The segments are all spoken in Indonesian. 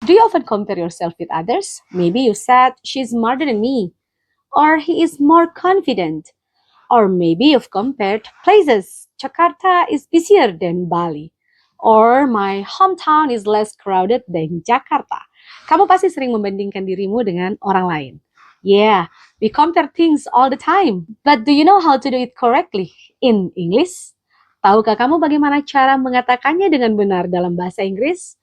Do you often compare yourself with others? Maybe you said, she's smarter than me, or he is more confident. Or maybe you've compared places. Jakarta is busier than Bali. Or my hometown is less crowded than Jakarta. Kamu pasti sering membandingkan dirimu dengan orang lain. Yeah, we compare things all the time. But do you know how to do it correctly in English? Tahukah kamu bagaimana cara mengatakannya dengan benar dalam bahasa Inggris?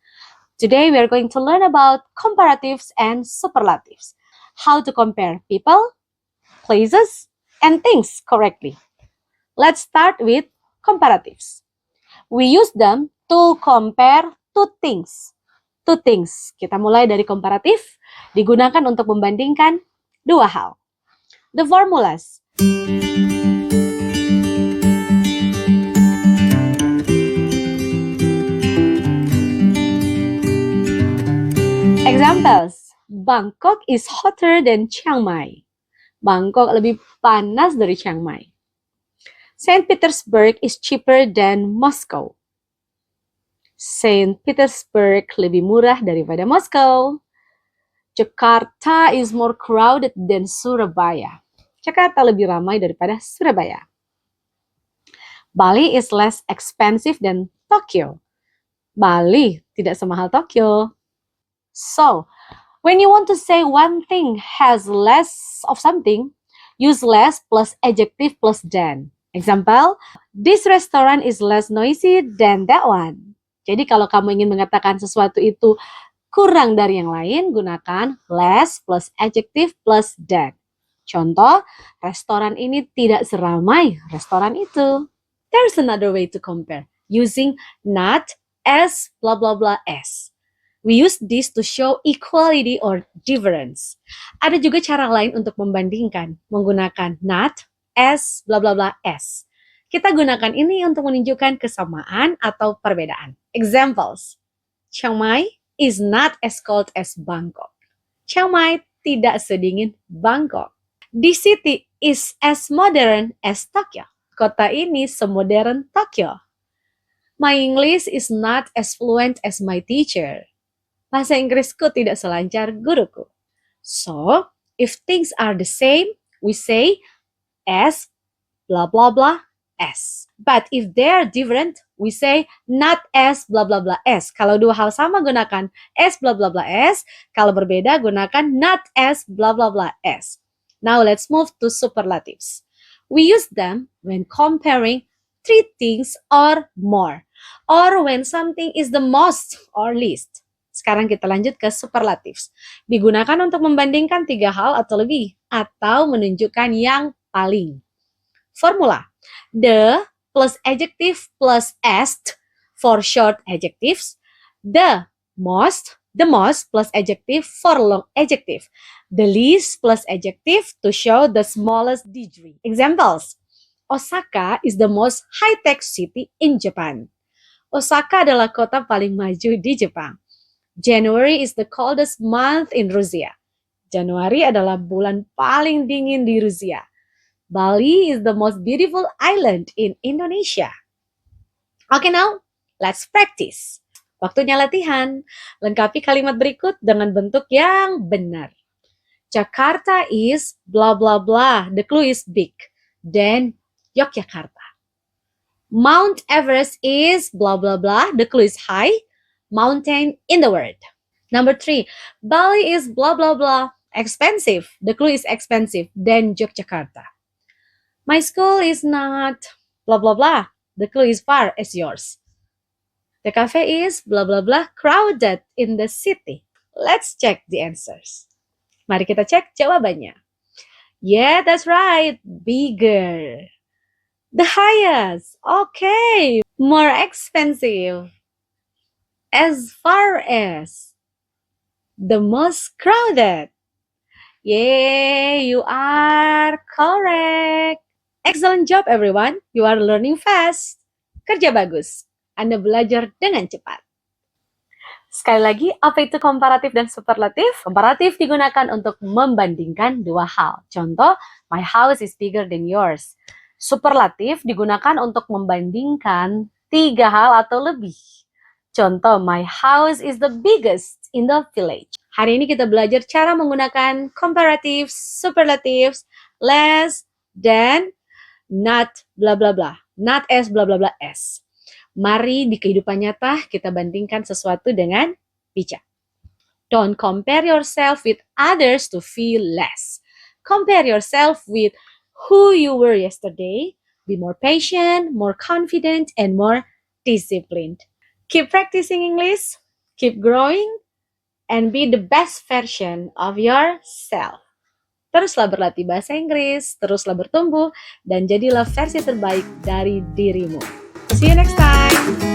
Today we are going to learn about comparatives and superlatives. How to compare people, places, and things correctly. Let's start with comparatives. We use them to compare two things. Two things. Kita mulai dari komparatif, digunakan untuk membandingkan dua hal. The formulas. Examples. Bangkok is hotter than Chiang Mai. Bangkok lebih panas dari Chiang Mai. Saint Petersburg is cheaper than Moscow. Saint Petersburg lebih murah daripada Moskow. Jakarta is more crowded than Surabaya. Jakarta lebih ramai daripada Surabaya. Bali is less expensive than Tokyo. Bali tidak semahal Tokyo. So, when you want to say one thing has less of something, use less plus adjective plus than. Example, this restaurant is less noisy than that one. Jadi kalau kamu ingin mengatakan sesuatu itu kurang dari yang lain, gunakan less plus adjective plus than. Contoh, restoran ini tidak seramai restoran itu. There's another way to compare, using not as blah blah blah as. We use this to show equality or difference. Ada juga cara lain untuk membandingkan, menggunakan not as blah blah blah as. Kita gunakan ini untuk menunjukkan kesamaan atau perbedaan. Examples. Chiang Mai is not as cold as Bangkok. Chiang Mai tidak sedingin Bangkok. This city is as modern as Tokyo. Kota ini semodern Tokyo. My English is not as fluent as my teacher. Bahasa Inggrisku tidak selancar guruku. So, if things are the same, we say as blah blah blah as. But if they are different, we say not as blah blah blah as. Kalau dua hal sama gunakan as blah blah blah as. Kalau berbeda gunakan not as blah blah blah as. Now let's move to superlatives. We use them when comparing three things or more, or when something is the most or least. Sekarang kita lanjut ke superlatives. Digunakan untuk membandingkan tiga hal atau lebih, atau menunjukkan yang paling. Formula. The plus adjective plus est for short adjectives. The most plus adjective for long adjective. The least plus adjective to show the smallest degree. Examples. Osaka is the most high-tech city in Japan. Osaka adalah kota paling maju di Jepang. January is the coldest month in Rusia. Januari adalah bulan paling dingin di Rusia. Bali is the most beautiful island in Indonesia. Okay, now let's practice. Waktunya latihan. Lengkapi kalimat berikut dengan bentuk yang benar. Jakarta is blah blah blah. The clue is big. Then Yogyakarta. Mount Everest is blah blah blah. The clue is high. Mountain in the word. Number 3, Bali is blah blah blah expensive. The clue is expensive. Then Yogyakarta. My school is not blah blah blah. The clue is far as yours. The cafe is blah blah blah crowded in the city. Let's check the answers. Mari kita cek jawabannya. Yeah, that's right. Bigger. The highest. Okay. More expensive. As far as. The most crowded. Yay, you are correct. Excellent job everyone. You are learning fast. Kerja bagus. Anda belajar dengan cepat. Sekali lagi, apa itu komparatif dan superlatif? Komparatif digunakan untuk membandingkan dua hal. Contoh, my house is bigger than yours. Superlatif digunakan untuk membandingkan tiga hal atau lebih. Contoh, my house is the biggest in the village. Hari ini kita belajar cara menggunakan comparatives, superlatives, less, than, not, bla bla bla. Not as, bla bla bla as. Mari di kehidupan nyata kita bandingkan sesuatu dengan bijak. Don't compare yourself with others to feel less. Compare yourself with who you were yesterday. Be more patient, more confident, and more disciplined. Keep practicing English, keep growing, and be the best version of yourself. Teruslah berlatih bahasa Inggris, teruslah bertumbuh, dan jadilah versi terbaik dari dirimu. See you next time!